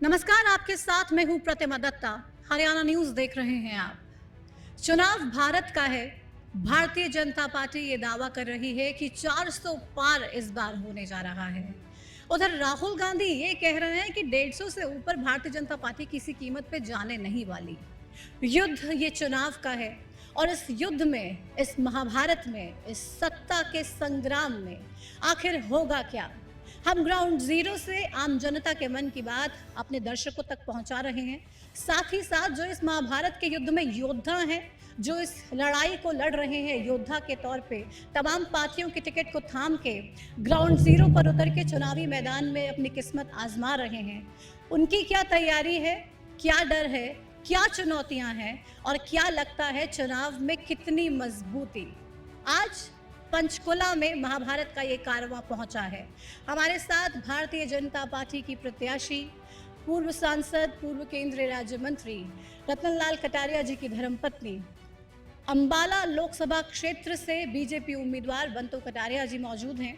नमस्कार, आपके साथ मैं हूं प्रतिमा दत्ता। हरियाणा न्यूज देख रहे हैं आप। चुनाव भारत का है। भारतीय जनता पार्टी ये दावा कर रही है कि 400 पार इस बार होने जा रहा है। उधर राहुल गांधी ये कह रहे हैं कि 150 से ऊपर भारतीय जनता पार्टी किसी कीमत पे जाने नहीं वाली। युद्ध ये चुनाव का है और इस युद्ध में, इस महाभारत में, इस सत्ता के संग्राम में आखिर होगा क्या? हम ग्राउंड जीरो से आम जनता के मन की बात अपने दर्शकों तक पहुंचा रहे हैं। साथ ही साथ जो इस महाभारत के युद्ध में योद्धा हैं, जो इस लड़ाई को लड़ रहे हैं योद्धा के तौर पे, तमाम पार्टियों के टिकट को थाम के ग्राउंड जीरो पर उतर के चुनावी मैदान में अपनी किस्मत आजमा रहे हैं, उनकी क्या तैयारी है, क्या डर है, क्या चुनौतियां हैं और क्या लगता है चुनाव में कितनी मजबूती। आज पंचकुला में महाभारत का ये कारवां पहुंचा है। हमारे साथ भारतीय जनता पार्टी की प्रत्याशी, पूर्व सांसद, पूर्व केंद्रीय राज्य मंत्री रतनलाल कटारिया जी की धर्मपत्नी, अंबाला लोकसभा क्षेत्र से बीजेपी उम्मीदवार बंतो कटारिया जी मौजूद हैं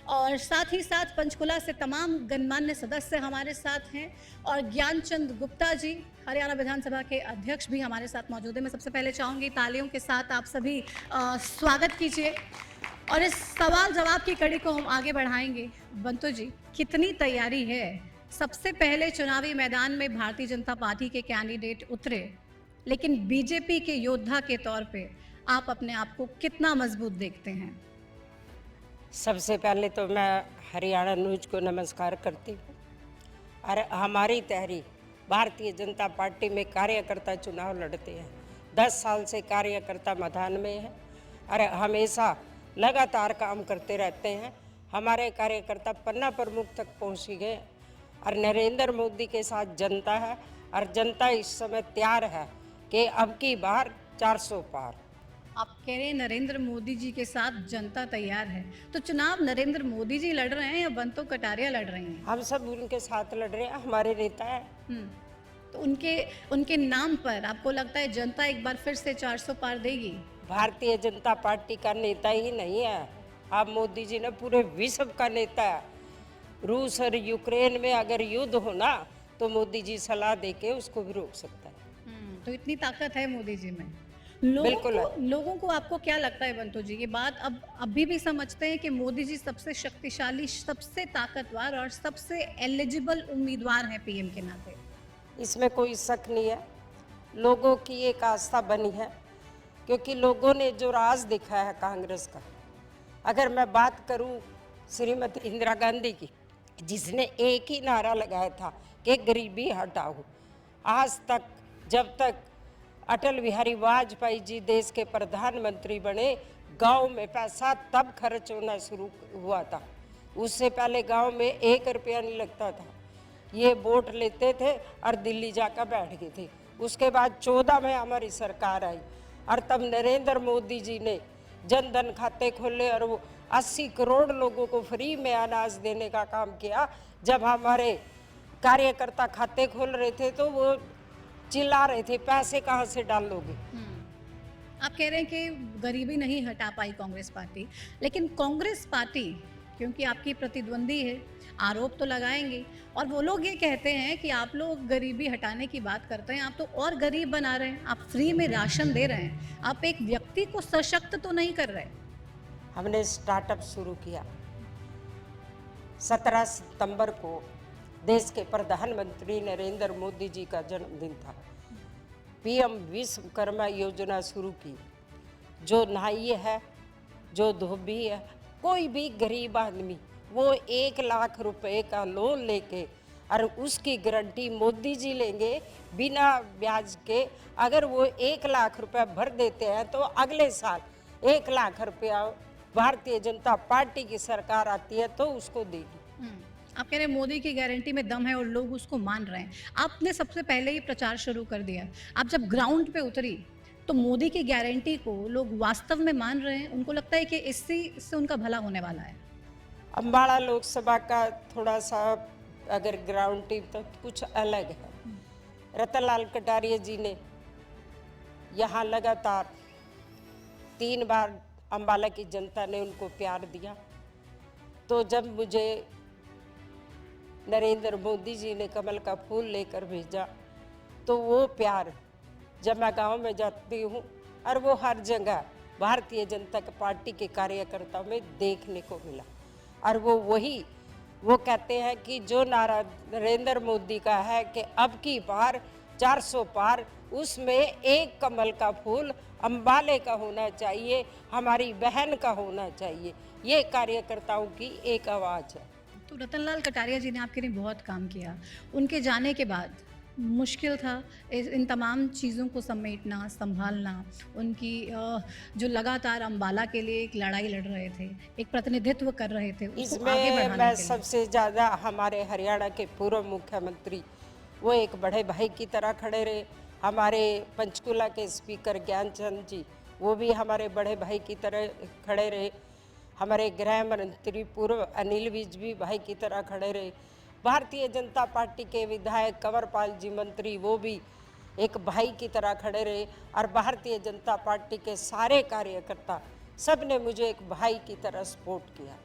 और साथ ही साथ पंचकुला से तमाम गणमान्य सदस्य हमारे साथ हैं और ज्ञानचंद गुप्ता जी हरियाणा विधानसभा के अध्यक्ष भी हमारे साथ मौजूद हैं। मैं सबसे पहले चाहूँगी तालियों के साथ आप सभी स्वागत कीजिए और इस सवाल जवाब की कड़ी को हम आगे बढ़ाएंगे। बंतो जी, कितनी तैयारी है? सबसे पहले चुनावी मैदान में भारतीय जनता पार्टी के कैंडिडेट उतरे, लेकिन बीजेपी के योद्धा के तौर पे आप अपने आप को कितना मजबूत देखते हैं? सबसे पहले तो मैं हरियाणा न्यूज को नमस्कार करती हूँ। और हमारी तहरी भारतीय जनता पार्टी में कार्यकर्ता चुनाव लड़ते हैं। 10 साल से कार्यकर्ता मैदान में है और हमेशा लगातार काम करते रहते हैं। हमारे कार्यकर्ता पन्ना प्रमुख तक पहुँच गए और नरेंद्र मोदी के साथ जनता है और जनता इस समय तैयार है कि अब की बार 400 पार। आप कह रहे हैं नरेंद्र मोदी जी के साथ जनता तैयार है, तो चुनाव नरेंद्र मोदी जी लड़ रहे हैं या बंतो कटारिया लड़ रही हैं? हम सब उनके साथ लड़ रहे हैं, हमारे नेता है। तो उनके नाम पर आपको लगता है जनता एक बार फिर से 400 पार देगी? भारतीय जनता पार्टी का नेता ही नहीं है, अब मोदी जी ने पूरे विश्व का नेता है। रूस और यूक्रेन में अगर युद्ध होना तो मोदी जी सलाह देके उसको भी रोक सकता है। तो इतनी ताकत है मोदी जी में। बिल्कुल है। लोगों को आपको क्या लगता है बंतो जी, ये बात अब अभी भी समझते हैं कि मोदी जी सबसे शक्तिशाली, सबसे ताकतवर और सबसे एलिजिबल उम्मीदवार हैं पीएम के नाते? इसमें कोई शक नहीं है। लोगों की एक आस्था बनी है क्योंकि लोगों ने जो राज दिखाया है कांग्रेस का। अगर मैं बात करूं श्रीमती इंदिरा गांधी की, जिसने एक ही नारा लगाया था कि गरीबी हटाओ, आज तक जब तक अटल बिहारी वाजपेयी जी देश के प्रधानमंत्री बने, गांव में पैसा तब खर्च होना शुरू हुआ था। उससे पहले गांव में 1 रुपया नहीं लगता था। ये वोट लेते थे और दिल्ली जाकर बैठ गए थे। उसके बाद 14 में हमारी सरकार आई और तब नरेंद्र मोदी जी ने जन धन खाते खोले और वो 80 करोड़ लोगों को फ्री में अनाज देने का काम किया। जब हमारे कार्यकर्ता खाते खोल रहे थे तो वो चिल्ला रहे थे, पैसे कहाँ से डालोगे। आप कह रहे हैं कि गरीबी नहीं हटा पाई कांग्रेस पार्टी, लेकिन कांग्रेस पार्टी, क्योंकि आपकी प्रतिद्वंदी है, आरोप तो लगाएंगे और वो लोग ये कहते हैं कि आप लोग गरीबी हटाने की बात करते हैं, आप तो और गरीब बना रहे हैं, आप फ्री में राशन दे रहे हैं, आप एक व्यक्ति को सशक्त तो नहीं कर रहे। हमने स्टार्टअप शुरू किया। 17 सितंबर को देश के प्रधानमंत्री नरेंद्र मोदी जी का जन्मदिन था। पीएम विश्वकर्मा योजना शुरू की। जो नाई है, जो धोबी है, कोई भी गरीब आदमी वो 1 लाख रुपए का लोन लेके और उसकी गारंटी मोदी जी लेंगे बिना ब्याज के। अगर वो 1 लाख रुपया भर देते हैं तो अगले साल 1 लाख रुपया भारतीय जनता पार्टी की सरकार आती है तो उसको देगी। आप कह रहे हैं मोदी की गारंटी में दम है और लोग उसको मान रहे हैं। आपने सबसे पहले ही प्रचार शुरू कर दिया। आप जब ग्राउंड पे उतरी तो मोदी की गारंटी को लोग वास्तव में मान रहे हैं, उनको लगता है कि इससे उनका भला होने वाला है। अंबाला लोकसभा का थोड़ा सा अगर ग्राउंड टीम तो कुछ अलग है। रतनलाल कटारिया जी ने यहाँ लगातार 3 बार अंबाला की जनता ने उनको प्यार दिया। तो जब मुझे नरेंद्र मोदी जी ने कमल का फूल लेकर भेजा, तो वो प्यार जब मैं गांव में जाती हूँ और वो हर जगह भारतीय जनता पार्टी के कार्यकर्ताओं में देखने को मिला। और वो कहते हैं कि जो नारा नरेंद्र मोदी का है कि अब की बार 400 पार, उसमें एक कमल का फूल अंबाले का होना चाहिए, हमारी बहन का होना चाहिए। ये कार्यकर्ताओं की एक आवाज़ है। तो रतनलाल कटारिया जी ने आपके लिए बहुत काम किया। उनके जाने के बाद मुश्किल था इन तमाम चीज़ों को समेटना, संभालना। उनकी जो लगातार अंबाला के लिए एक लड़ाई लड़ रहे थे, एक प्रतिनिधित्व कर रहे थे, उसको आगे इसमें बढ़ाने मैं के लिए। सबसे ज़्यादा हमारे हरियाणा के पूर्व मुख्यमंत्री, वो एक बड़े भाई की तरह खड़े रहे। हमारे पंचकुला के स्पीकर ज्ञानचंद जी, वो भी हमारे बड़े भाई की तरह खड़े रहे। हमारे गृह मंत्री पूर्व अनिल विज भी भाई की तरह खड़े रहे। भारतीय जनता पार्टी के विधायक कंवरपाल जी मंत्री, वो भी एक भाई की तरह खड़े रहे। और भारतीय जनता पार्टी के सारे कार्यकर्ता, सब ने मुझे एक भाई की तरह सपोर्ट किया।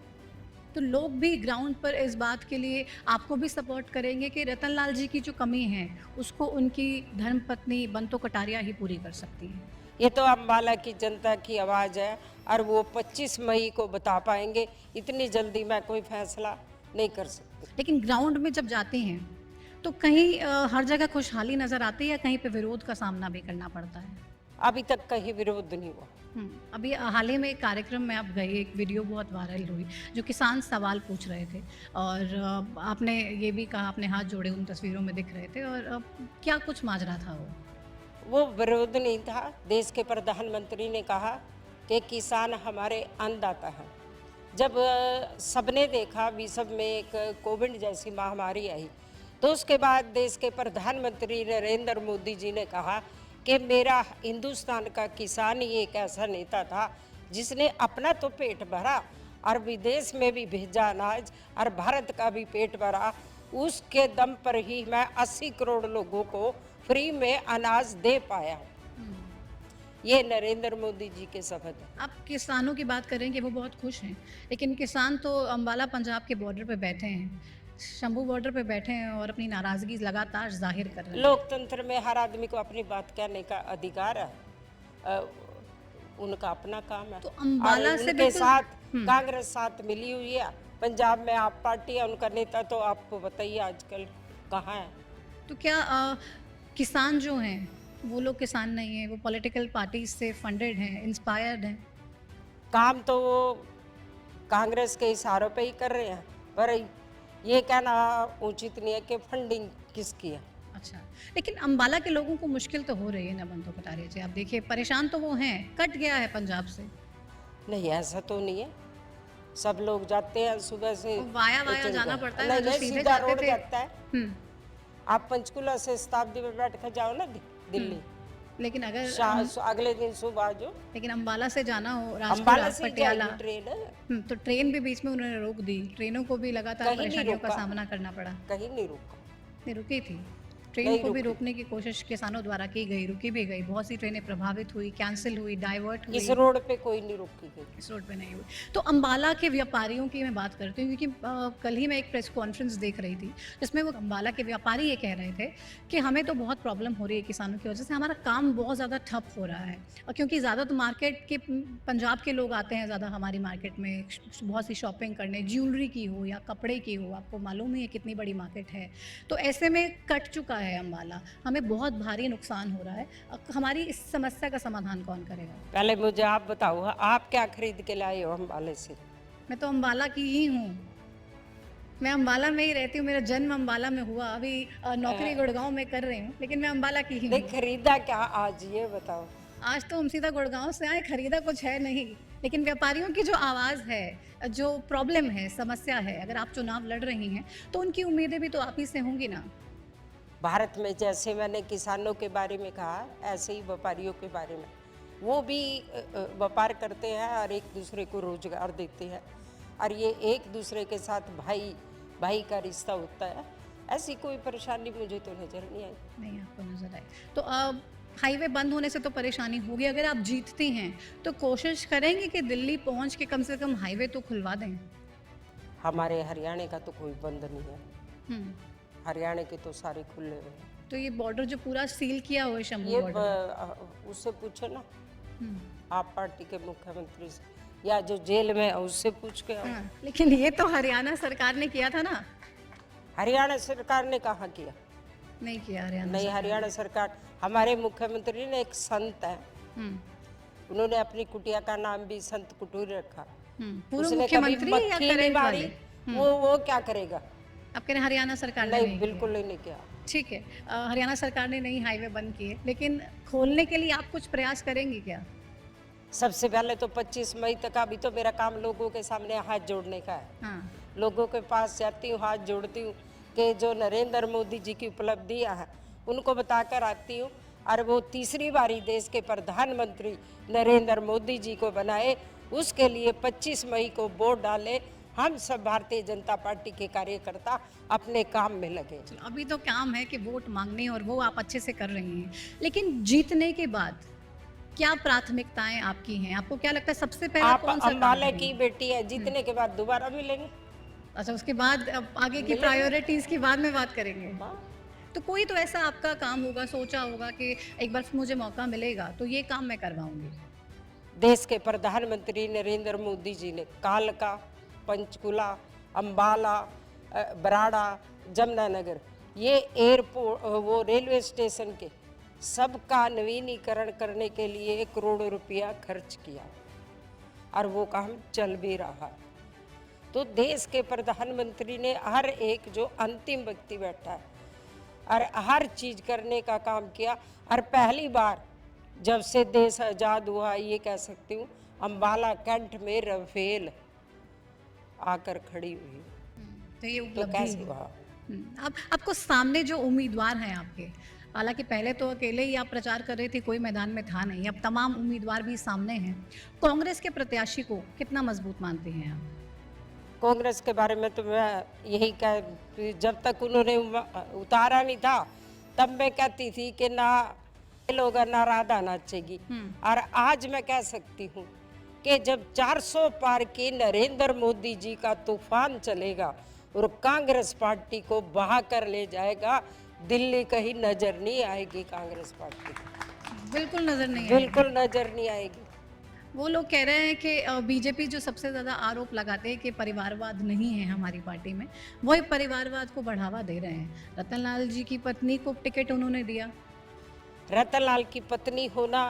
तो लोग भी ग्राउंड पर इस बात के लिए आपको भी सपोर्ट करेंगे कि रतनलाल जी की जो कमी है उसको उनकी धर्मपत्नी बंतो कटारिया ही पूरी कर सकती है। ये तो अम्बाला की जनता की आवाज़ है और वो 25 मई को बता पाएंगे। इतनी जल्दी मैं कोई फैसला नहीं कर सकती। लेकिन ग्राउंड में जब जाते हैं तो कहीं हर जगह खुशहाली नज़र आती है या कहीं पे विरोध का सामना भी करना पड़ता है? अभी तक कहीं विरोध नहीं हुआ। अभी हाल ही में एक कार्यक्रम में आप गए, एक वीडियो बहुत वायरल हुई जो किसान सवाल पूछ रहे थे और आपने ये भी कहा, आपने हाथ जोड़े उन तस्वीरों में दिख रहे थे। और क्या कुछ माजरा था वो विरोध नहीं था। देश के प्रधानमंत्री ने कहा कि किसान हमारे अन्नदाता हैं। जब सबने देखा विश्व में एक कोविड जैसी महामारी आई, तो उसके बाद देश के प्रधानमंत्री नरेंद्र मोदी जी ने कहा कि मेरा हिंदुस्तान का किसान ही एक ऐसा नेता था जिसने अपना तो पेट भरा और विदेश में भी भेजा अनाज और भारत का भी पेट भरा। उसके दम पर ही मैं 80 करोड़ लोगों को फ्री में अनाज दे पाया हूँ। ये नरेंद्र मोदी जी के शब्द है। आप किसानों की बात करें कि वो बहुत खुश हैं, लेकिन किसान तो अंबाला पंजाब के बॉर्डर पे बैठे हैं, शंभू बॉर्डर पे बैठे हैं और अपनी नाराज़गी लगातार जाहिर कर रहे हैं। लोकतंत्र में हर आदमी को अपनी बात कहने का अधिकार है। उनका अपना काम है। तो अंबाला और से उनके बिल्कुल साथ कांग्रेस साथ मिली हुई है। पंजाब में आप पार्टी है, उनका नेता तो आपको बताइए आजकल कहाँ है। तो क्या किसान जो हैं वो लोग किसान नहीं हैं, वो पॉलिटिकल पार्टी से फंडेड हैं, इंस्पायर्ड हैं? काम तो वो कांग्रेस के इशारों पे ही कर रहे हैं, पर ये कहना उचित नहीं है कि फंडिंग किसकी है। अच्छा, लेकिन अंबाला के लोगों को मुश्किल तो हो रही है ना बंतो कटारिया जी? आप देखिए परेशान तो वो हैं, कट गया है पंजाब से। नहीं, ऐसा तो नहीं है। सब लोग जाते हैं सुबह से। वाया जाना पड़ता है ना, नहीं, जो नहीं, सीधे सीधा जाते रोड थे। जाता है। हम्म, आप पंचकुला से शताब्दी में बैठ कर जाओ ना दिल्ली, लेकिन अगर अगले दिन सुबह आ जाओ। लेकिन अंबाला से जाना हो, अंबाला राजपुरा, से पटियाला, जाएगी ट्रेन है। तो ट्रेन भी बीच में उन्होंने रोक दी। ट्रेनों को भी लगातार कहीं नहीं परेशानियों का रोका। सामना करना पड़ा। कहीं नहीं रुका। नहीं रुकी थी ट्रेन नहीं को भी रुकी। रोकने की कोशिश किसानों द्वारा की गई, रुकी भी गई। बहुत सी ट्रेनें प्रभावित हुई, कैंसिल हुई, डाइवर्ट हुई। इस रोड पे कोई नहीं रोकी गई। इस रोड पे नहीं हुई। तो अंबाला के व्यापारियों की मैं बात करती हूँ क्योंकि कल ही मैं एक प्रेस कॉन्फ्रेंस देख रही थी जिसमें वो अंबाला के व्यापारी ये कह रहे थे कि हमें तो बहुत प्रॉब्लम हो रही है किसानों की वजह से, हमारा काम बहुत ज़्यादा ठप हो रहा है। और क्योंकि ज़्यादा तो मार्केट के पंजाब के लोग आते हैं ज़्यादा हमारी मार्केट में बहुत सी शॉपिंग करने, ज्वेलरी की हो या कपड़े की हो, आपको मालूम ही है कितनी बड़ी मार्केट है। तो ऐसे में कट चुका है अंबाला, हमें बहुत भारी नुकसान हो रहा है। हमारी इस समस्या का समाधान कौन करेगा? पहले मुझे आप बताओ, आप क्या खरीद के लाए हो अंबाले से? मैं तो अंबाला की ही हूँ, मैं अंबाला में ही रहती हूँ, मेरा जन्म अंबाला में हुआ। अभी नौकरी गुड़गांव में कर रही हूँ, लेकिन मैं अंबाला की ही नहीं, हूँ। खरीदा क्या आज ये बताओ। आज तो हम सीधा गुड़गांव से आए, खरीदा कुछ है नहीं। लेकिन व्यापारियों की जो आवाज़ है, जो प्रॉब्लम है, समस्या है, अगर आप चुनाव लड़ रही हैं तो उनकी उम्मीदें भी तो आप ही से होंगी ना। भारत में जैसे मैंने किसानों के बारे में कहा, ऐसे ही व्यापारियों के बारे में, वो भी व्यापार करते हैं और एक दूसरे को रोजगार देते हैं और ये एक दूसरे के साथ भाई भाई का रिश्ता होता है। ऐसी कोई परेशानी मुझे तो नज़र नहीं आई। नहीं आपको नज़र आए तो हाईवे बंद होने से तो परेशानी होगी। अगर आप जीतती हैं तो कोशिश करेंगे कि दिल्ली पहुंच के कम से कम हाईवे तो खुलवा दें। हमारे हरियाणा का तो कोई बंद नहीं है। हम्म, हरियाणा के तो सारे खुले हुए हैं। तो ये बॉर्डर जो पूरा सील किया हुआ है शंभू ये बॉर्डर। उससे पूछो ना, हम्म, आप पार्टी के मुख्यमंत्री से, या जो जेल में है उससे पूछ के आओ। हाँ, लेकिन ये तो हरियाणा सरकार ने किया था ना। हरियाणा सरकार ने कहाँ किया? नहीं किया हरियाणा नहीं, सरकार। हरियाणा सरकार, हमारे मुख्यमंत्री ने एक संत है, हम्म, उन्होंने अपनी कुटिया का नाम भी संत कुटूर रखा। पूर्व उसने कभी मुख्यमंत्री या मक्खी नहीं करंट मारी, वाले? वो क्या करेगा? अब कह रहे हैं हरियाणा सरकार ने नहीं, नहीं बिल्कुल नहीं किया। किया। ठीक है, हरियाणा सरकार ने नई हाईवे बंद किए, लेकिन खोलने के लिए आप कुछ प्रयास करेंगी क्या? सबसे पहले तो 25 मई तक, अभी तो मेरा काम लोगों के सामने हाथ जोड़ने का है। हाँ, लोगों के पास जाती हूँ, हाथ जोड़ती हूँ कि जो नरेंद्र मोदी जी की उपलब्धियाँ हैं उनको बताकर आती हूँ, और वो तीसरी बारी देश के प्रधानमंत्री नरेंद्र मोदी जी को बनाए, उसके लिए 25 मई को वोट डाले। हम सब भारतीय जनता पार्टी के कार्यकर्ता अपने काम में लगे। चलो अभी तो काम है कि वोट मांगने, और वो आप अच्छे से कर रही हैं, लेकिन जीतने के बाद क्या प्राथमिकताएं आपकी हैं? आपको क्या लगता है सबसे पहला आप कौन सा काम अम्बाले करेंगी? की बेटी है, जीतने के बाद दोबारा मिलेंगे। अच्छा, उसके बाद अब आगे की मिलेंगे। प्रायोरिटीज की बाद में बात करेंगे। तो कोई तो ऐसा आपका काम होगा, सोचा होगा कि एक बार मुझे मौका मिलेगा तो ये काम मैं करवाऊंगी। देश के प्रधानमंत्री नरेंद्र मोदी जी ने कालका, पंचकुला, अंबाला, बराड़ा, जमुनानगर, ये एयरपोर्ट, वो रेलवे स्टेशन के सबका नवीनीकरण करने के लिए 1 करोड़ रुपया खर्च किया, और वो काम चल भी रहा है। तो देश के प्रधानमंत्री ने हर एक जो अंतिम व्यक्ति बैठा है और हर चीज करने का काम किया, और पहली बार जब से देश आजाद हुआ, ये कह सकती हूँ, अंबाला कैंट में रफेल आकर खड़ी हुई। तो ये तो उपलब्धि कैसे है। हुआ? अब आपको सामने जो उम्मीदवार हैं आपके, हालांकि पहले तो अकेले ही आप प्रचार कर रहे थे, कोई मैदान में था नहीं, अब तमाम उम्मीदवार भी सामने हैं। कांग्रेस के प्रत्याशी को कितना मजबूत मानते हैं आप? कांग्रेस के बारे में तो मैं यही कह, जब तक उन्होंने उतारा नहीं था तब मैं कहती थी कि ना लोग ना राधा नाचेगी, और आज मैं कह सकती हूँ कि जब 400 पार के नरेंद्र मोदी जी का तूफान चलेगा और कांग्रेस पार्टी को बहा कर ले जाएगा, दिल्ली कहीं नजर नहीं आएगी कांग्रेस पार्टी, बिल्कुल नजर नहीं आएगी। बिल्कुल नजर नहीं आएगी। वो लोग कह रहे हैं कि बीजेपी जो सबसे ज़्यादा आरोप लगाते हैं कि परिवारवाद नहीं है हमारी पार्टी में, वही परिवारवाद को बढ़ावा दे रहे हैं। रतनलाल जी की पत्नी को टिकट उन्होंने दिया। रतनलाल की पत्नी होना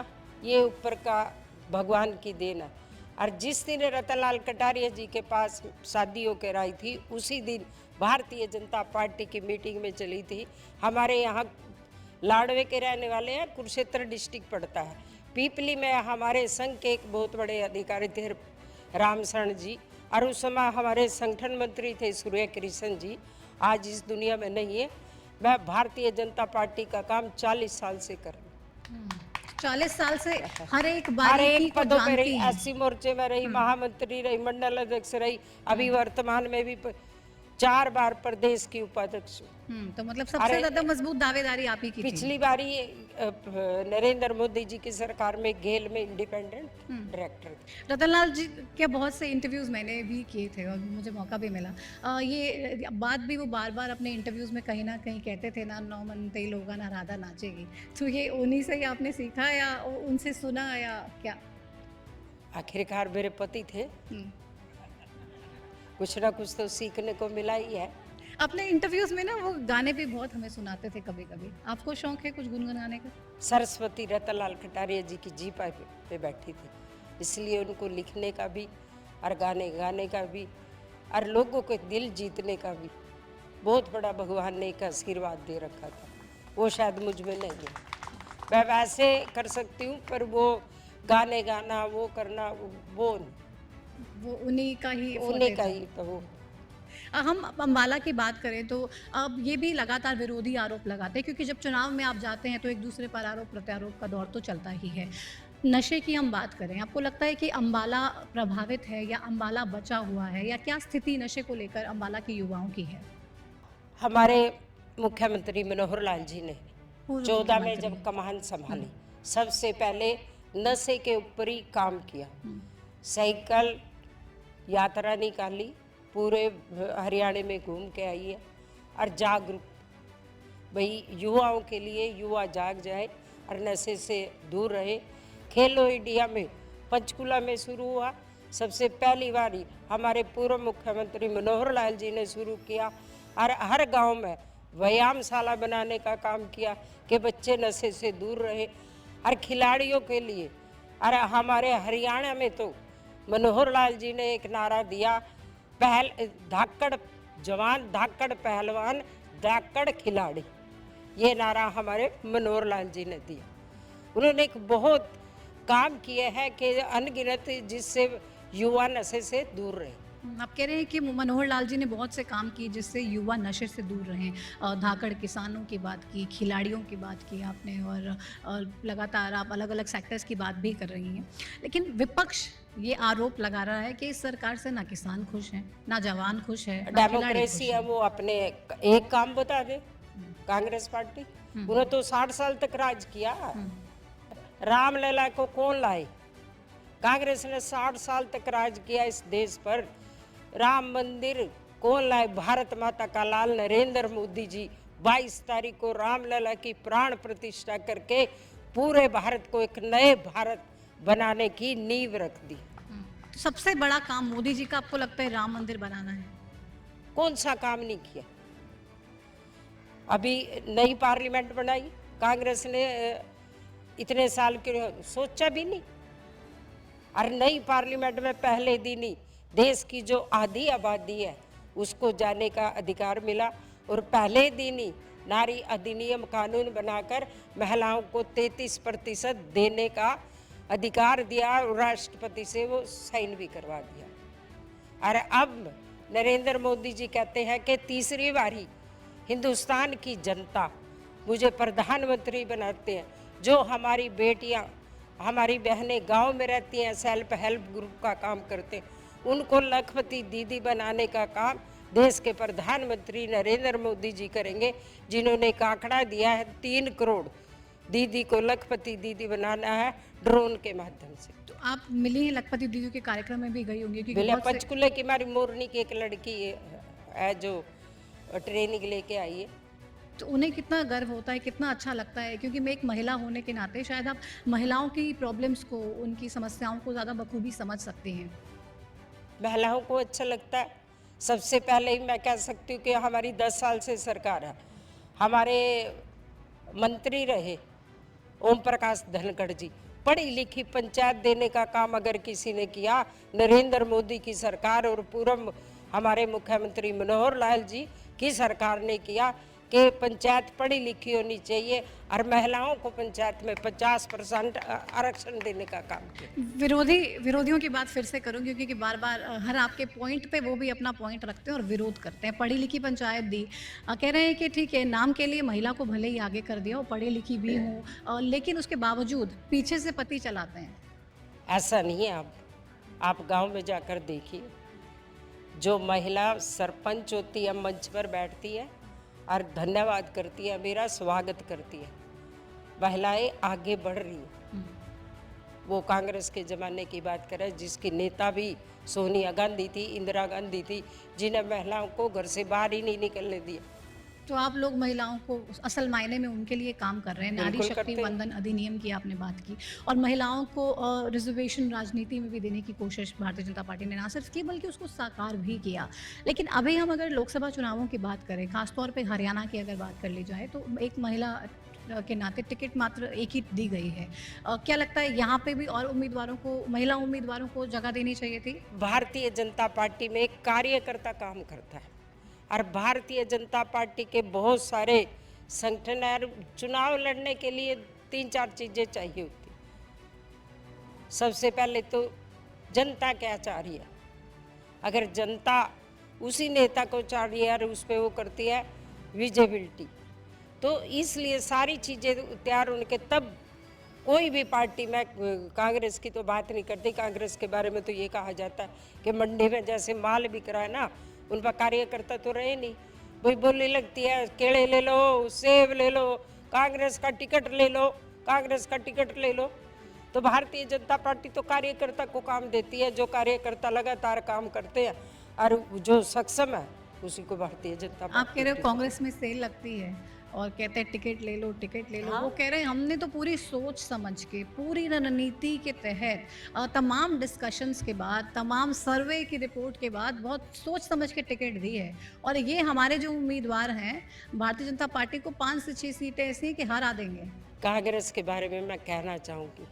ये ऊपर का भगवान की देन है, और जिस दिन रतनलाल कटारिया जी के पास शादी होकर आई थी, उसी दिन भारतीय जनता पार्टी की मीटिंग में चली थी। हमारे यहाँ लाड़वे के रहने वाले हैं, कुरुक्षेत्र डिस्ट्रिक्ट पड़ता है। पीपली में हमारे संघ के एक बहुत बड़े अधिकारी थे रामशरण जी, और उस समय हमारे संगठन मंत्री थे सूर्य कृष्ण जी, आज इस दुनिया में नहीं है। मैं भारतीय जनता पार्टी का काम 40 साल से कर रही हूँ। 40 साल से हर एक हर बारीकी एक को पदों पे जानती रही, हैं। 80 मोर्चे में रही, महामंत्री रही, मंडल अध्यक्ष रही, अभी वर्तमान में भी 4 बार प्रदेश की उपाध्यक्ष हूँ। तो मतलब सबसे ज्यादा मजबूत दावेदारी आप ही की थी। पिछली बारी नरेंद्र मोदी जी की सरकार में गेल में इंडिपेंडेंट डायरेक्टर थे। रतनलाल जी के बहुत से इंटरव्यूज मैंने भी किए थे और मुझे मौका भी मिला। ये बात भी वो बार बार अपने इंटरव्यूज में कहीं ना कहीं कहते थे ना, नौ मन तेल होगा ना राधा नाचेगी। तो ये उन्हीं से ही आपने सीखा या उनसे सुना या क्या? आखिरकार मेरे पति थे, हम्म। कुछ ना कुछ तो सीखने को मिला ही है। अपने इंटरव्यूज में ना वो गाने भी बहुत हमें सुनाते थे कभी कभी। आपको शौक है कुछ गुनगुनाने का? सरस्वती रतनलाल कटारिया जी की जीप पे बैठी थी, इसलिए उनको लिखने का भी और गाने गाने का भी और लोगों के दिल जीतने का भी बहुत बड़ा भगवान ने एक आशीर्वाद दे रखा था। वो शायद मुझ में नहीं है। मैं वैसे कर सकती हूँ, पर वो गाने गाना, वो करना, वो उन्हीं का ही उन्हीं का ही तो वो। हम अम्बाला की बात करें तो अब ये भी लगातार विरोधी आरोप लगाते हैं, क्योंकि जब चुनाव में आप जाते हैं तो एक दूसरे पर आरोप प्रत्यारोप का दौर तो चलता ही है। नशे की हम बात करें, आपको लगता है कि अम्बाला प्रभावित है या अम्बाला बचा हुआ है, या क्या स्थिति नशे को लेकर अम्बाला के युवाओं की है? हमारे मुख्यमंत्री मनोहर लाल जी ने 14 में जब कमान संभाली, सबसे पहले नशे के ऊपर ही काम किया। साइकिल यात्रा निकाली, पूरे हरियाणा में घूम के आई है और जागरूक, भाई युवाओं के लिए युवा जाग जाए और नशे से दूर रहे। खेलो इंडिया में पंचकुला में शुरू हुआ, सबसे पहली बारी हमारे पूर्व मुख्यमंत्री मनोहर लाल जी ने शुरू किया और हर गांव में व्यायामशाला बनाने का काम किया कि बच्चे नशे से दूर रहे। और खिलाड़ियों के लिए, और हमारे हरियाणा में तो मनोहर लाल जी ने एक नारा दिया, धाकड़ जवान, धाकड़ पहलवान, धाकड़ खिलाड़ी। ये नारा हमारे मनोहर लाल जी ने दिया। उन्होंने एक बहुत काम किए हैं कि अनगिनत, जिससे युवा नशे से दूर रहे। आप कह रहे हैं कि मनोहर लाल जी ने बहुत से काम किए जिससे युवा नशे से दूर रहें। धाकड़ किसानों की बात की, खिलाड़ियों की बात की आपने, और लगातार आप अलग अलग सेक्टर्स की बात भी कर रही हैं। लेकिन विपक्ष ये आरोप लगा रहा है कि इस सरकार से ना किसान खुश हैं, ना जवान खुश है, ना खिलाड़ी खुश डेमोक्रेसी है, हैं। वो अपने एक काम बता दे। कांग्रेस पार्टी, उन्होंने तो 60 साल तक राज किया। रामलला को कौन लाए? कांग्रेस ने 60 साल तक राज किया इस देश पर। राम मंदिर कौन लाए? भारत माता का लाल नरेंद्र मोदी जी 22 तारीख को रामलला की प्राण प्रतिष्ठा करके पूरे भारत को एक नए भारत बनाने की नींव रख दी। तो सबसे बड़ा काम मोदी जी का आपको लगता है राम मंदिर बनाना है? कौन सा काम नहीं किया? अभी नई पार्लियामेंट बनाई कांग्रेस ने, इतने साल के सोचा भी नहीं। और नई पार्लियामेंट में पहले दिन ही देश की जो आधी आबादी है उसको जाने का अधिकार मिला, और पहले दिन ही नारी अधिनियम कानून बनाकर महिलाओं को 33% देने का अधिकार दिया, और राष्ट्रपति से वो साइन भी करवा दिया। और अब नरेंद्र मोदी जी कहते हैं कि तीसरी बारी हिंदुस्तान की जनता मुझे प्रधानमंत्री बनाते हैं। जो हमारी बेटियां, हमारी बहनें गांव में रहती हैं, सेल्फ हेल्प ग्रुप का काम करते हैं, उनको लखपति दीदी बनाने का काम देश के प्रधानमंत्री नरेंद्र मोदी जी करेंगे, जिन्होंने एक आंकड़ा दिया है 3 करोड़ दीदी को लखपति दीदी बनाना है ड्रोन के माध्यम से। तो आप मिली हैं लखपति दीदी के कार्यक्रम में भी गई होंगी? क्योंकि बोले बहुत से- पंचकुले की हमारी मोरनी की एक लड़की है जो ट्रेनिंग लेके आई है। तो उन्हें कितना गर्व होता है, कितना अच्छा लगता है? क्योंकि मैं एक महिला होने के नाते शायद आप महिलाओं की प्रॉब्लम्स को, उनकी समस्याओं को ज़्यादा बखूबी समझ सकती हैं। महिलाओं को अच्छा लगता है। सबसे पहले ही मैं कह सकती हूँ कि हमारी 10 साल से सरकार है। हमारे मंत्री रहे ओम प्रकाश धनखड़ जी, पढ़ी लिखी पंचायत देने का काम अगर किसी ने किया, नरेंद्र मोदी की सरकार और पूर्व हमारे मुख्यमंत्री मनोहर लाल जी की सरकार ने किया कि पंचायत पढ़ी लिखी होनी चाहिए, और महिलाओं को पंचायत में 50% आरक्षण देने का काम किया। विरोधियों की बात फिर से करूँ, क्योंकि बार बार हर आपके पॉइंट पे वो भी अपना पॉइंट रखते हैं और विरोध करते हैं। पढ़ी लिखी पंचायत दी, कह रहे हैं कि ठीक है, नाम के लिए महिला को भले ही आगे कर दिया, और पढ़ी लिखी भी हूँ, लेकिन उसके बावजूद पीछे से पति चलाते हैं। ऐसा नहीं है। आप गांव में जाकर देखिए, जो महिला सरपंच होती है मंच पर बैठती है और धन्यवाद करती है, मेरा स्वागत करती है, महिलाएं आगे बढ़ रही हैं। वो कांग्रेस के ज़माने की बात करें, जिसकी नेता भी सोनिया गांधी थी, इंदिरा गांधी थी, जिन्हें महिलाओं को घर से बाहर ही नहीं निकलने दिया। तो आप लोग महिलाओं को असल मायने में उनके लिए काम कर रहे हैं। नारी बिल्कुल शक्ति करते हैं। वंदन अधिनियम की आपने बात की, और महिलाओं को रिजर्वेशन राजनीति में भी देने की कोशिश भारतीय जनता पार्टी ने ना सिर्फ की बल्कि उसको साकार भी किया। लेकिन अभी हम अगर लोकसभा चुनावों की बात करें, खासतौर पे हरियाणा की अगर बात कर ली जाए, तो एक महिला के नाते टिकट मात्र एक ही दी गई है। क्या लगता है यहाँ पे भी और उम्मीदवारों को, महिला उम्मीदवारों को जगह देनी चाहिए थी? भारतीय जनता पार्टी में एक कार्यकर्ता काम करता है, और भारतीय जनता पार्टी के बहुत सारे संगठन है। चुनाव लड़ने के लिए 3-4 चीज़ें चाहिए होती। सबसे पहले तो जनता क्या चाह रही है। अगर जनता उसी नेता को चाह रही है और उस पर वो करती है विजिबिलिटी, तो इसलिए सारी चीज़ें तैयार होने के तब कोई भी पार्टी में, कांग्रेस की तो बात नहीं करती। कांग्रेस के बारे में तो ये कहा जाता है कि मंडी में जैसे माल बिक रहा है ना, उन पर कार्यकर्ता तो रहे नहीं। भाई बोलने लगती है केले ले लो, सेब ले लो, कांग्रेस का टिकट ले लो, कांग्रेस का टिकट ले लो। तो भारतीय जनता पार्टी तो कार्यकर्ता को काम देती है। जो कार्यकर्ता लगातार काम करते हैं और जो सक्षम है उसी को भारतीय जनता आप कह पार्टी रहे हो कांग्रेस में सेल लगती है और कहते हैं टिकट ले लो टिकट ले लो। हाँ। वो कह रहे हैं हमने तो पूरी सोच समझ के पूरी रणनीति के तहत तमाम डिस्कशंस के बाद तमाम सर्वे की रिपोर्ट के बाद बहुत सोच समझ के टिकट दी है और ये हमारे जो उम्मीदवार हैं भारतीय जनता पार्टी को 5 से 6 सीटें ऐसी हैं कि हरा देंगे। कांग्रेस के बारे में मैं कहना चाहूँगी,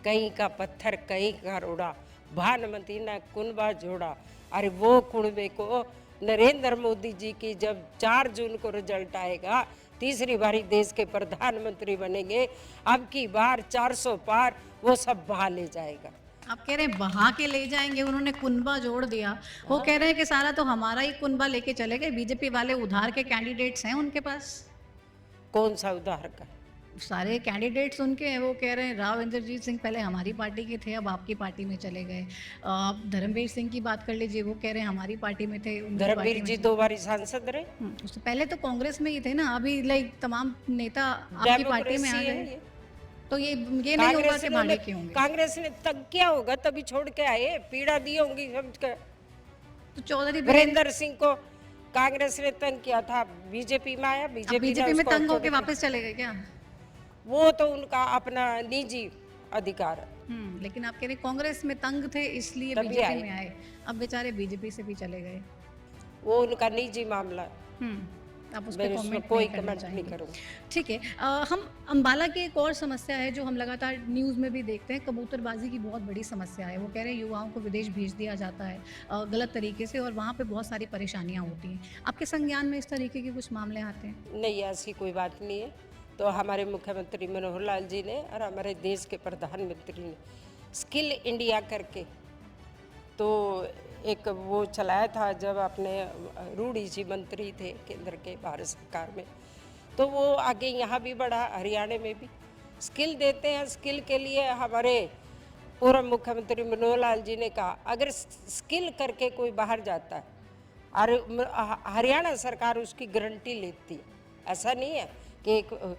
कहीं का पत्थर कहीं का रोड़ा, भानुमती ने कुनबा जोड़ा। अरे वो कुनबे को नरेंद्र मोदी जी की जब 4 जून को रिजल्ट आएगा, तीसरी बारी देश के प्रधानमंत्री बनेंगे, अब की बार 400 पार वो सब बहा ले जाएगा। आप कह रहे हैं बहा के ले जाएंगे, उन्होंने कुनबा जोड़ दिया। वो कह रहे हैं कि सारा तो हमारा ही कुनबा लेके चले गए। बीजेपी वाले उधार के कैंडिडेट्स हैं उनके पास, कौन सा उधार का? सारे कैंडिडेट्स उनके हैं। वो कह रहे हैं राव इंद्रजीत सिंह पहले हमारी पार्टी के थे, अब आपकी पार्टी में चले गए। आप धर्मवीर सिंह की बात कर लीजिए, वो कह रहे हैं हमारी पार्टी में थे, उनकी पार्टी धर्मवीर में जी चले- 2 बारी सांसद रहे। उससे पहले तो कांग्रेस में ही थे ना, अभी लाइक तमाम नेता आपकी पार्टी में आ डेमोक्रेसी है गए। ये। तो ये नहीं होगा कांग्रेस कि ने भागे क्यों होंगे। कांग्रेस ने तंग किया होगा तभी छोड़ के आए, पीड़ा दी होंगी समझ कर। तो चौधरी वीरेंद्र सिंह को कांग्रेस ने तंग किया था, बीजेपी में आया, बीजेपी में तंग होके वापस चले गए क्या? वो तो उनका अपना निजी अधिकार है। लेकिन आप कह रहे हैं कांग्रेस में तंग थे इसलिए तभी बीजेपी आए। में आए, अब बेचारे बीजेपी से भी चले गए। वो उनका निजी मामला है, आप उस मैं पर उसमें कमेंट कोई नहीं करना कमेंट नहीं चाहेंगे। करूँगी। ठीक है। हम अम्बाला की एक और समस्या है जो हम लगातार न्यूज़ में भी देखते हैं, कबूतरबाजी की बहुत बड़ी समस्या है। वो कह रहे हैं युवाओं को विदेश भेज दिया जाता है गलत तरीके से और वहाँ पे बहुत सारी परेशानियाँ होती हैं। आपके संज्ञान में इस तरीके के कुछ मामले आते हैं? नहीं, ऐसी कोई बात नहीं है। तो हमारे मुख्यमंत्री मनोहर लाल जी ने और हमारे देश के प्रधानमंत्री ने स्किल इंडिया करके तो एक वो चलाया था जब अपने रूडी जी मंत्री थे केंद्र के भारत सरकार में, तो वो आगे यहाँ भी बढ़ा, हरियाणा में भी स्किल देते हैं। स्किल के लिए हमारे पूर्व मुख्यमंत्री मनोहर लाल जी ने कहा अगर स्किल करके कोई बाहर जाता है और हरियाणा सरकार उसकी गारंटी लेती है। ऐसा नहीं है कि एक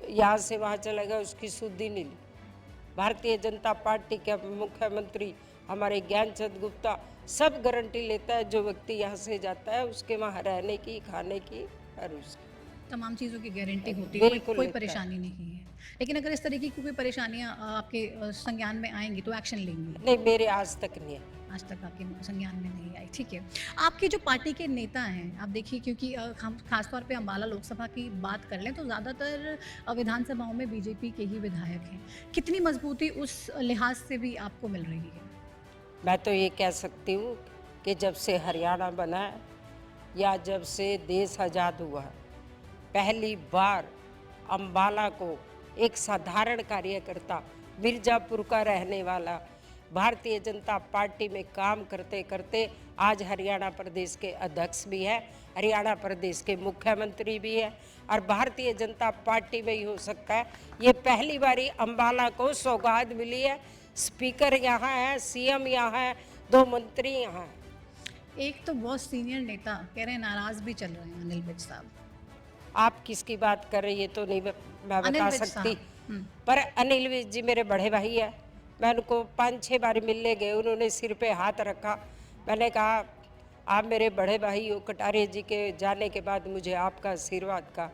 यहाँ से वहाँ चला गया उसकी सुधि नहीं ली। भारतीय जनता पार्टी के मुख्यमंत्री हमारे ज्ञानचंद गुप्ता सब गारंटी लेता है, जो व्यक्ति यहाँ से जाता है उसके वहाँ रहने की, खाने की और उसकी तमाम चीज़ों की गारंटी होती है, बिल्कुल कोई लेता है। परेशानी नहीं है। लेकिन अगर इस तरीके की कोई परेशानियाँ आपके संज्ञान में आएंगी तो एक्शन लेंगी? नहीं, मेरे आज तक नहीं है। आज तक आपके संज्ञान में नहीं आई। ठीक है। आपके जो पार्टी के नेता हैं, आप देखिए क्योंकि हम खासतौर पे अम्बाला लोकसभा की बात कर लें तो ज़्यादातर विधानसभाओं में बीजेपी के ही विधायक हैं। कितनी मजबूती उस लिहाज से भी आपको मिल रही है? मैं तो ये कह सकती हूँ कि जब से हरियाणा बना है या जब से देश आज़ाद हुआ है, पहली बार अम्बाला को एक साधारण कार्यकर्ता, मिर्ज़ापुर का रहने वाला, भारतीय जनता पार्टी में काम करते करते आज हरियाणा प्रदेश के अध्यक्ष भी है, हरियाणा प्रदेश के मुख्यमंत्री भी है और भारतीय जनता पार्टी में ही हो सकता है। ये पहली बारी अम्बाला को सौगात मिली है। स्पीकर यहाँ है, सीएम यहाँ है, 2 मंत्री यहाँ हैं। एक तो बहुत सीनियर नेता कह रहे हैं नाराज भी चल रहे हैं, अनिल विज साहब। आप किसकी बात कर रही है तो नहीं मैं अनिल बता विज सकती, साहब। पर अनिल विज जी मेरे बड़े भाई है। मैं उनको 5-6 बार मिलने गए, उन्होंने सिर पे हाथ रखा। मैंने कहा आप मेरे बड़े भाई हो, कटारिया जी के जाने के बाद मुझे आपका आशीर्वाद का।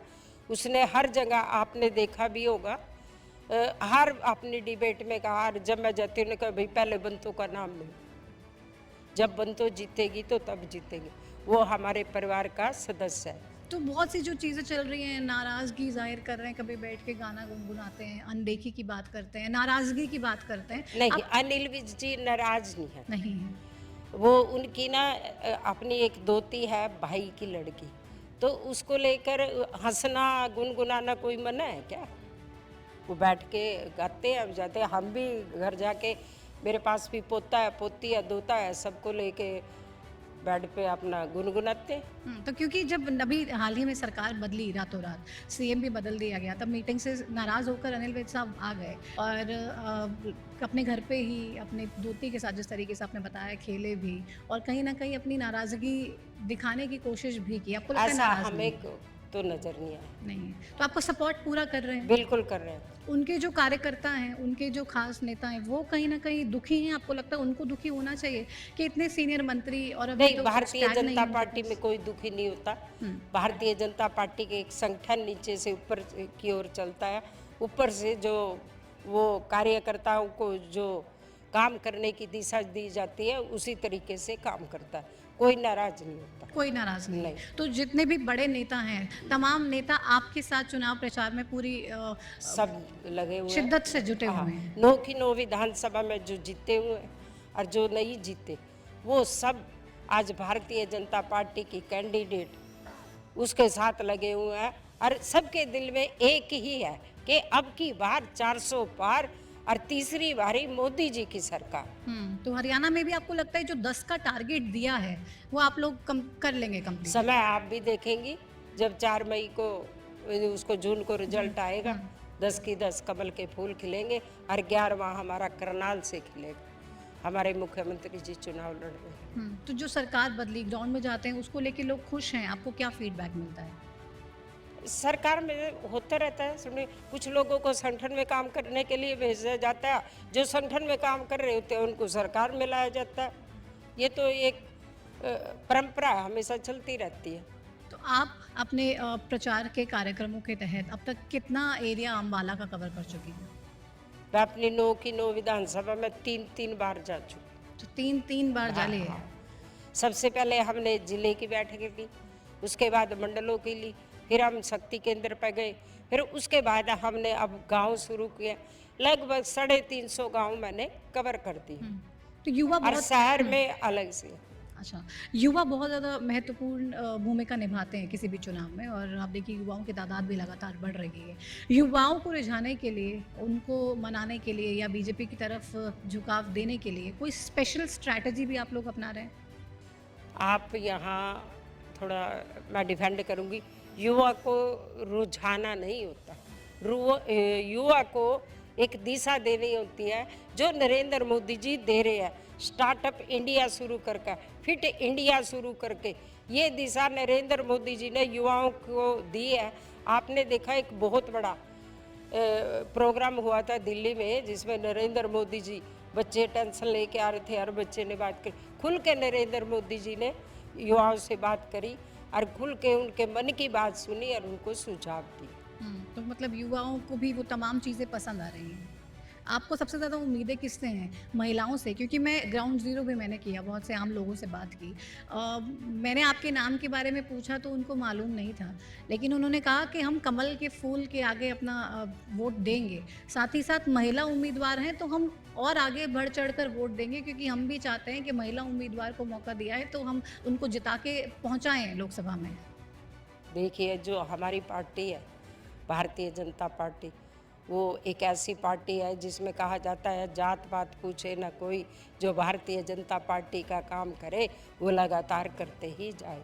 उसने हर जगह, आपने देखा भी होगा, हर अपनी डिबेट में कहा, जब मैं जाती हूँ कहा भाई पहले बंतों का नाम लो, जब बंतो जीतेगी तो तब जीतेगी। वो हमारे परिवार का सदस्य है। तो बहुत सी जो चीज़ें चल रही हैं, नाराज़गी जाहिर कर रहे हैं, कभी बैठ के गाना गुनगुनाते हैं, अनदेखी की बात करते हैं, नाराज़गी की बात करते हैं। नहीं, अनिल विज जी नाराज नहीं है। नहीं है। वो उनकी ना अपनी एक दोती है भाई की लड़की, तो उसको लेकर हंसना गुनगुनाना कोई मना है क्या? वो बैठ के गाते हैं, जाते हैं। हम भी घर जाके, मेरे पास भी पोता है, पोती है, दोता है, सबको लेके बेड पे अपना गुनगुनाते। तो क्योंकि जब अभी हाल ही में सरकार बदली रातों रात, सीएम भी बदल दिया गया, तब मीटिंग से नाराज़ होकर अनिल विज साहब आ गए और अपने घर पे ही अपने दोती के साथ, जिस तरीके से आपने बताया, खेले भी और कहीं ना कहीं अपनी नाराज़गी दिखाने की कोशिश भी की। आपको लगता है ऐसा नाराज़ हमें नहीं? तो नजर नहीं आया। नहीं है। तो आपको सपोर्ट पूरा कर रहे हैं? बिल्कुल कर रहे हैं। उनके जो कार्यकर्ता हैं, उनके जो खास नेता हैं, वो कहीं ना कहीं दुखी हैं? आपको लगता है उनको दुखी होना चाहिए कि इतने सीनियर मंत्री और अभी नहीं, तो भारतीय स्टैग नहीं जनता है उनके पार्टी पास। में कोई दुखी नहीं होता। भारतीय जनता पार्टी के एक संगठन नीचे से ऊपर की ओर चलता है। ऊपर से जो वो कार्यकर्ताओं को जो काम करने की दिशा दी जाती है उसी तरीके से काम करता है, कोई नाराज नहीं होता। कोई नाराज नहीं। नहीं। तो जितने भी बड़े नेता हैं, तमाम नेता आपके साथ चुनाव प्रचार में पूरी सब लगे हुए हैं। शिद्दत से जुटे हाँ, हुए हैं। 9 की 9 विधानसभा में जो जीते हुए हैं और जो नहीं जीते वो सब आज भारतीय जनता पार्टी की कैंडिडेट उसके साथ लगे हुए हैं। और सबके दिल में एक ही है कि अब की बार 400 पार और तीसरी बारी मोदी जी की सरकार। तो हरियाणा में भी आपको लगता है जो 10 का टारगेट दिया है वो आप लोग कम कर लेंगे कंप्लीट? समय आप भी देखेंगी जब 4 मई को उसको जून को रिजल्ट आएगा, 10 की 10 कमल के फूल खिलेंगे और 11वां हमारा करनाल से खिलेगा। हमारे मुख्यमंत्री जी चुनाव लड़ रहे हैं। तो जो सरकार बदली, ग्राउंड में जाते हैं, उसको लेके लोग खुश हैं? आपको क्या फीडबैक मिलता है? सरकार में होता रहता है, सुनिए, कुछ लोगों को संगठन में काम करने के लिए भेजा जाता है, जो संगठन में काम कर रहे होते हैं उनको सरकार में लाया जाता है। ये तो एक परंपरा हमेशा चलती रहती है। तो आप अपने प्रचार के कार्यक्रमों के तहत अब तक कितना एरिया अम्बाला का कवर कर चुकी हैं? मैं अपनी 9 की 9 विधानसभा में 3 बार जा चुकी। तो 3 बार जाले है। सबसे पहले हमने जिले की बैठकें की, उसके बाद मंडलों की ली, फिर हम शक्ति केंद्र पर गए, फिर उसके बाद हमने अब गांव शुरू किया। लगभग 350 गांव मैंने कवर कर दी। तो युवा और बहुत शहर में अलग से। अच्छा, युवा बहुत ज़्यादा महत्वपूर्ण भूमिका निभाते हैं किसी भी चुनाव में, और आप देखिए युवाओं की तादाद भी लगातार बढ़ रही है। युवाओं को रिझाने के लिए, उनको मनाने के लिए या बीजेपी की तरफ झुकाव देने के लिए कोई स्पेशल स्ट्रैटेजी भी आप लोग अपना रहे हैं? आप यहाँ थोड़ा मैं डिफेंड करूँगी, युवा को रुझाना नहीं होता, युवा को एक दिशा देनी होती है जो नरेंद्र मोदी जी दे रहे हैं। स्टार्टअप इंडिया शुरू करके, फिट इंडिया शुरू करके, ये दिशा नरेंद्र मोदी जी ने युवाओं को दी है। आपने देखा एक बहुत बड़ा प्रोग्राम हुआ था दिल्ली में जिसमें नरेंद्र मोदी जी, बच्चे टेंशन लेके आ रहे थे, हर बच्चे ने बात करी, खुल के नरेंद्र मोदी जी ने युवाओं से बात करी और खुल के उनके मन की बात सुनी और उनको सुझाव दी। तो मतलब युवाओं को भी वो तमाम चीज़ें पसंद आ रही हैं। आपको सबसे ज़्यादा उम्मीदें किससे हैं? महिलाओं से? क्योंकि मैं ग्राउंड ज़ीरो भी मैंने किया, बहुत से आम लोगों से बात की। मैंने आपके नाम के बारे में पूछा तो उनको मालूम नहीं था, लेकिन उन्होंने कहा कि हम कमल के फूल के आगे अपना वोट देंगे। साथ ही साथ महिला उम्मीदवार हैं तो हम और आगे बढ़ चढ़ कर वोट देंगे, क्योंकि हम भी चाहते हैं कि महिला उम्मीदवार को मौका दिया है तो हम उनको जिता के पहुँचाएँ लोकसभा में। देखिए, जो हमारी पार्टी है भारतीय जनता पार्टी, वो एक ऐसी पार्टी है जिसमें कहा जाता है जात पात पूछे ना कोई, जो भारतीय जनता पार्टी का काम करे वो लगातार करते ही जाए।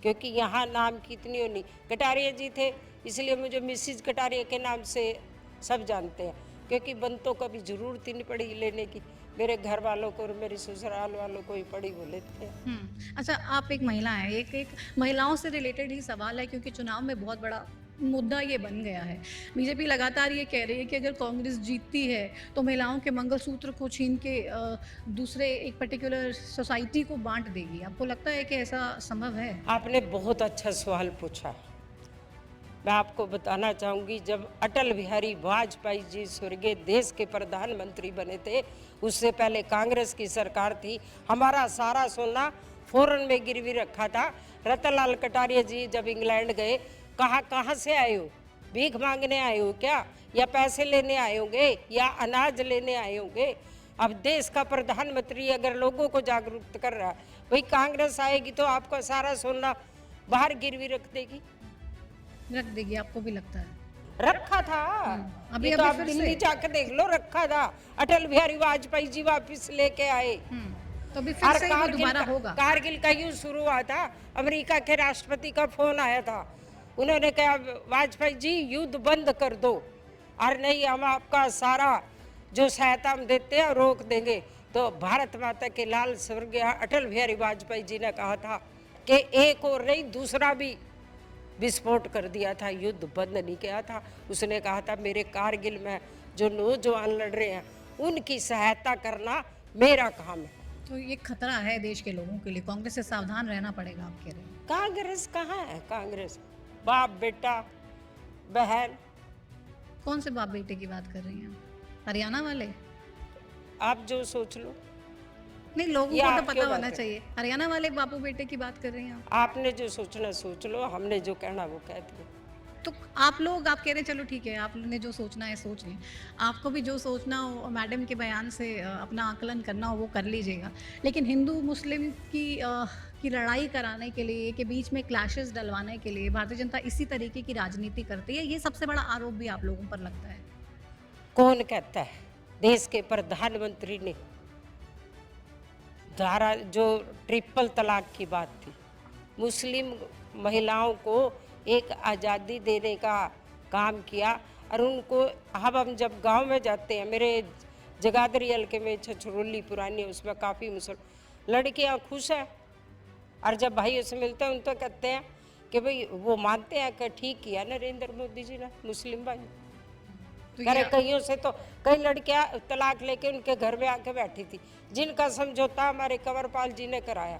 क्योंकि यहाँ नाम की इतनी होनी, कटारिया जी थे इसलिए मुझे मिसिज कटारिया के नाम से सब जानते हैं, क्योंकि बनतों को भी जरूरत ही नहीं पड़ी लेने की। मेरे घर वालों को और मेरे ससुराल वालों को ही पड़ी, वो लेते हैं। अच्छा, आप एक महिला हैं, एक महिलाओं से रिलेटेड ही सवाल है, क्योंकि चुनाव में बहुत बड़ा मुद्दा ये बन गया है। बीजेपी लगातार ये कह रही है कि अगर कांग्रेस जीतती है तो महिलाओं के मंगलसूत्र को छीन के दूसरे एक पर्टिकुलर सोसाइटी को बांट देगी। आपको लगता है कि ऐसा संभव है? आपने बहुत अच्छा सवाल पूछा। मैं आपको बताना चाहूँगी, जब अटल बिहारी वाजपेयी जी स्वर्गीय देश के प्रधानमंत्री बने थे, उससे पहले कांग्रेस की सरकार थी। हमारा सारा सोना फौरन में गिरवी रखा था। रतनलाल कटारिया जी जब इंग्लैंड गए, कहाँ से आए हो? भीख मांगने आए हो क्या, या पैसे लेने आए होंगे, या अनाज लेने आए होंगे? अब देश का प्रधानमंत्री अगर लोगों को जागरूक कर रहा है, भाई कांग्रेस आएगी तो आपका सारा सोना बाहर गिरवी रख देगी। रख देगी, आपको भी लगता है? रखा था। अभी ये तो आप फिर दिल्ली से? जाकर देख लो, रखा था। अटल बिहारी वाजपेयी जी वापिस लेके आए। तो अभी फिर से वो दोबारा होगा? कारगिल का युद्ध शुरू हुआ था, अमेरिका के राष्ट्रपति का फोन आया था, उन्होंने कहा वाजपेयी जी युद्ध बंद कर दो, और नहीं हम आपका सारा जो सहायता हम देते हैं रोक देंगे। तो भारत माता के लाल स्वर्गीय अटल बिहारी वाजपेयी जी ने कहा था कि एक और नहीं दूसरा भी विस्फोट कर दिया था, युद्ध बंद नहीं किया था। उसने कहा था मेरे कारगिल में जो नौजवान लड़ रहे हैं उनकी सहायता करना मेरा काम है। तो ये खतरा है देश के लोगों के लिए, कांग्रेस से सावधान रहना पड़ेगा, आप कह रहे हैं। कांग्रेस कहाँ है? कांग्रेस बाप बेटा बहन। कौन से बाप बेटे की बात कर रही हैं? हरियाणा वाले? आप जो सोच लो। नहीं, लोगों ये को तो आप पता क्यों होना बात है? चाहिए। हरियाणा वाले बापू बेटे की बात कर रही हैं आप? आपने जो सोचना सोच लो, हमने जो कहना वो कह दिया। तो आप लोग, आप कह रहे हैं चलो ठीक है, आपने जो सोचना है सोच लें। आपको भी जो सोचना हो मैडम के बयान से अपना आकलन करना हो वो कर लीजिएगा। लेकिन हिंदू मुस्लिम की लड़ाई कराने के लिए, के बीच में क्लैशेस डलवाने के लिए भारतीय जनता इसी तरीके की राजनीति करती है। ये सबसे बड़ा आरोप भी आप लोगों पर लगता है। कौन कहता है? देश के प्रधानमंत्री ने धारा जो ट्रिपल तलाक की बात थी, मुस्लिम महिलाओं को एक आज़ादी देने का काम किया। और उनको अब हम जब गांव में जाते हैं, मेरे जगाधरी हल्के में छछरौली पुरानी है, उसमें काफ़ी मुसलमान लड़कियां खुश हैं। और जब भाइयों से मिलते हैं उनको कहते हैं कि भाई वो मानते हैं कि ठीक किया नरेंद्र मोदी जी ने मुस्लिम भाई। तो करे ये कईयों से तो कई लड़कियां तलाक लेके उनके घर में आके बैठी थी, जिनका समझौता हमारे कंवरपाल जी ने कराया।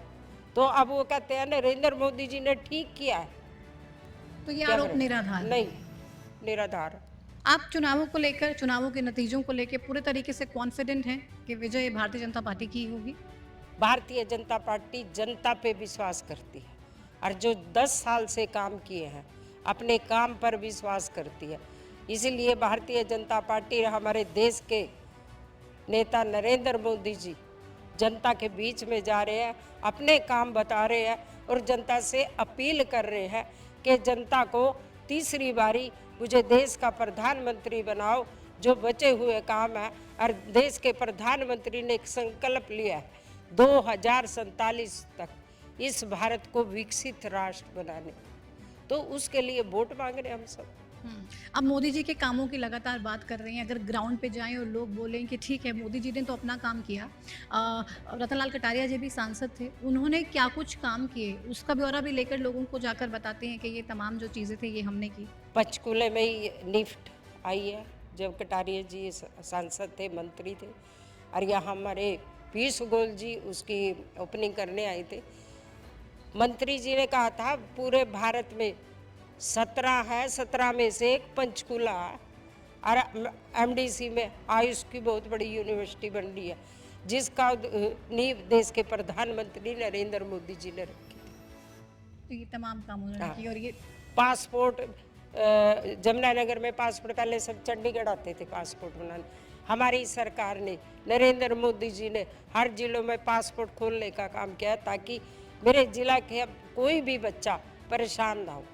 तो अब वो कहते हैं नरेंद्र मोदी जी ने ठीक किया है। तो ये क्या आरोप करें? निराधार है। नहीं, निराधार। आप चुनावों को लेकर, चुनावों के नतीजों को लेकर पूरे तरीके से कॉन्फिडेंट हैं कि विजय भारतीय जनता पार्टी की ही होगी? भारतीय जनता पार्टी जनता पे विश्वास करती है और जो 10 साल से काम किए हैं अपने काम पर विश्वास करती है। इसलिए भारतीय जनता पार्टी हमारे देश के नेता नरेंद्र मोदी जी जनता के बीच में जा रहे हैं, अपने काम बता रहे हैं और जनता से अपील कर रहे हैं कि जनता को तीसरी बारी मुझे देश का प्रधानमंत्री बनाओ। जो बचे हुए काम है, और देश के प्रधानमंत्री ने एक संकल्प लिया है 2047 तक इस भारत को विकसित राष्ट्र बनाने, तो उसके लिए वोट मांग रहे हैं हम सब। अब मोदी जी के कामों की लगातार बात कर रही हैं। अगर ग्राउंड पे जाएं और लोग बोलें कि ठीक है मोदी जी ने तो अपना काम किया, रतनलाल कटारिया जी भी सांसद थे, उन्होंने क्या कुछ काम किए उसका ब्यौरा भी लेकर लोगों को जाकर बताते हैं कि ये तमाम जो चीज़ें थी ये हमने की। पंचकूले में ही निफ्ट आई है, जब कटारिया जी सांसद थे, मंत्री थे, और यहाँ हमारे पीयूष गोयल जी उसकी ओपनिंग करने आए थे। मंत्री जी ने कहा था पूरे भारत में 17 है, 17 में से एक पंचकूला है, और एमडीसी में आयुष की बहुत बड़ी यूनिवर्सिटी बन रही है, जिसका नींव देश के प्रधानमंत्री नरेंद्र मोदी जी ने रखी थी। तो ये तमाम काम उन्होंने किए। और ये पासपोर्ट, जमुनानगर में पासपोर्ट, पहले सब चंडीगढ़ आते थे पासपोर्ट बनाने, हमारी सरकार ने, नरेंद्र मोदी जी ने हर जिलों में पासपोर्ट खोलने का काम किया ताकि मेरे जिला के अब कोई भी बच्चा परेशान ना हो।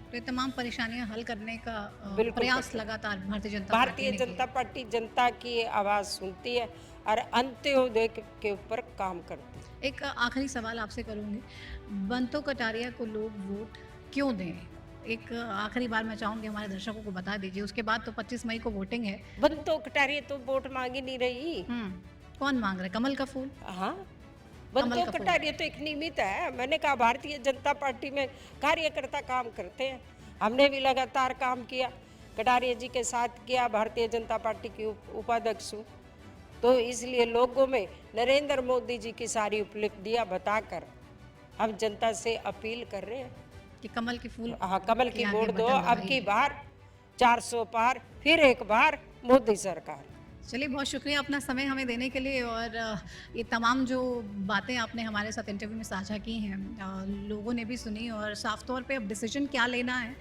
तो ये तमाम परेशानियां हल करने का बिल्कुल प्रयास करते हैं। लगातार भारतीय जनता भारतीय पार्टी ने जनता पार्टी जनता की आवाज़ सुनती है और अंत्योदय के ऊपर काम करती है। किया। एक आखिरी सवाल आपसे करूंगी, बंतो कटारिया को लोग वोट क्यों दें? एक आखिरी बार मैं चाहूंगी हमारे दर्शकों को बता दीजिए, उसके बाद तो 25 मई को वोटिंग है। बंतो कटारिया तो वोट मांग ही नहीं रही। कौन मांग रहा है? कमल का फूल? हाँ, कमल बंतो का फूल। कटारिया तो एक निमित्त है। मैंने कहा भारतीय जनता पार्टी में कार्यकर्ता काम करते हैं, हमने भी लगातार काम किया, कटारिया जी के साथ किया, भारतीय जनता पार्टी की उपाध्यक्ष हूँ। तो इसलिए लोगों में नरेंद्र मोदी जी की सारी उपलब्धियाँ बताकर हम जनता से अपील कर रहे हैं कि कमल के फूल हाँ, कमल की आगे वोट दो। बटन अब की दबाइए। बार 400 पार, फिर एक बार मोदी सरकार। चलिए, बहुत शुक्रिया अपना समय हमें देने के लिए, और ये तमाम जो बातें आपने हमारे साथ इंटरव्यू में साझा की हैं लोगों ने भी सुनी, और साफ तौर पे अब डिसीजन क्या लेना है।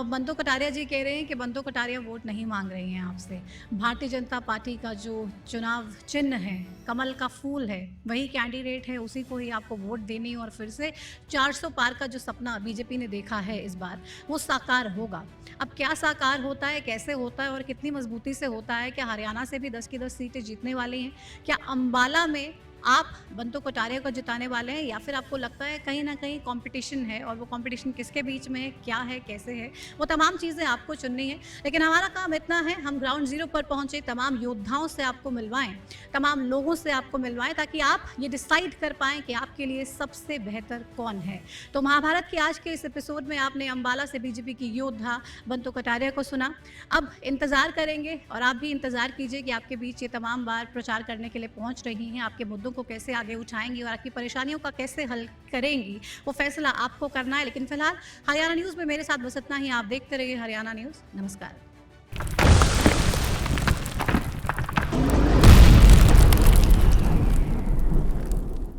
बंतो कटारिया जी कह रहे हैं कि बंतो कटारिया वोट नहीं मांग रही हैं आपसे। भारतीय जनता पार्टी का जो चुनाव चिन्ह है, कमल का फूल है, वही कैंडिडेट है, उसी को ही आपको वोट देनी, और फिर से 400 पार का जो सपना बीजेपी ने देखा है इस बार वो साकार होगा। अब क्या साकार होता है, कैसे होता है और कितनी मजबूती से होता है, क्या हरियाणा से भी 10 की 10 सीटें जीतने वाली हैं, क्या अम्बाला में आप बंतो कटारिया को जिताने वाले हैं या फिर आपको लगता है कहीं ना कहीं कंपटीशन है और वो कंपटीशन किसके बीच में है, क्या है, कैसे है, वो तमाम चीज़ें आपको चुननी है। लेकिन हमारा काम इतना है, हम ग्राउंड जीरो पर पहुंचे, तमाम योद्धाओं से आपको मिलवाएं, तमाम लोगों से आपको मिलवाएं, ताकि आप ये डिसाइड कर पाएं कि आपके लिए सबसे बेहतर कौन है। तो महाभारत के आज के इस एपिसोड में आपने अंबाला से बीजेपी की योद्धा बंतो कटारिया को सुना। अब इंतजार करेंगे और आप भी इंतजार कीजिए कि आपके बीच ये तमाम बार प्रचार करने के लिए पहुंच रही हैं, आपके मुद्दों को कैसे आगे उठाएंगी और आपकी परेशानियों का कैसे हल करेंगी, वो फैसला आपको करना है। लेकिन फिलहाल हरियाणा न्यूज़ में मेरे साथ बस इतना ही। आप देखते रहिए हरियाणा न्यूज़। नमस्कार।